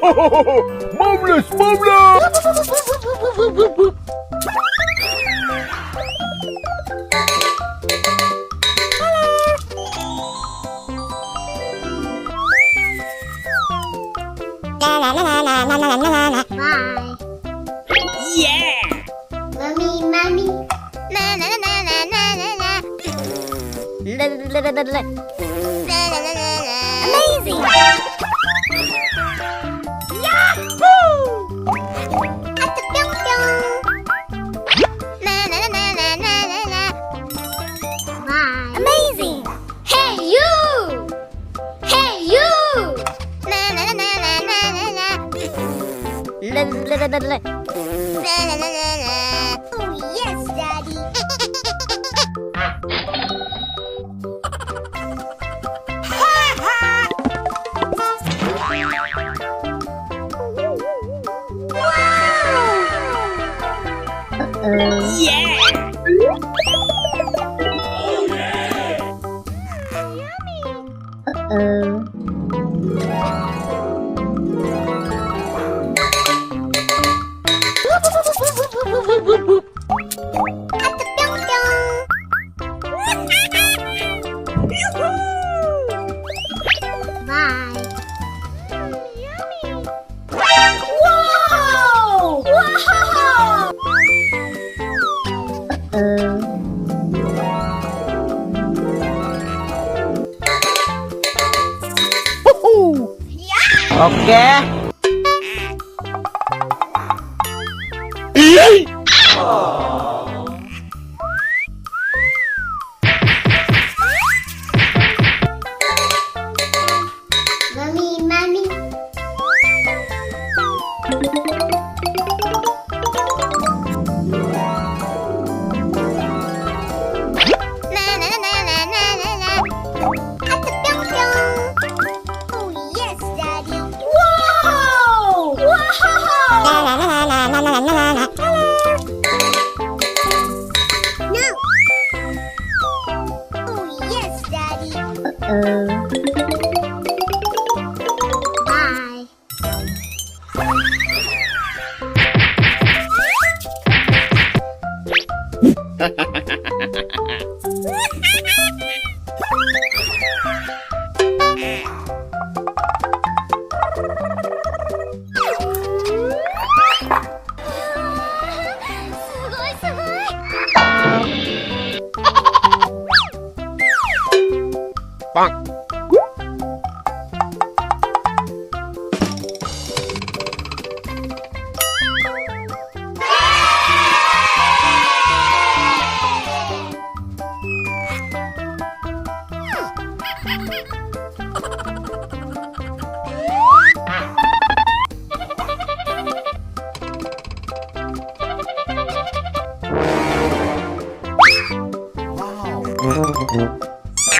Mables, mables. Bye. Yeah! Mommy, mommy. Na na na na na na na na. La la la la la. Na na na na na. Amazing! Yahoo! At-pyong-pyong. Na na na na na na na na. Bye. Amazing! Hey, you! Hey, you! Na na na na na na na na. La la la la la. Na na na na na. Oh, yes, Daddy. Yeah! Bye. Wow! Wow! Oke. Mommy, mommy. Na na na na na na na na. At-pyong-pyong. Oh, yes, Daddy. Wow! Wow! No. Oh, yes, Daddy. Bye. Bang. Wow.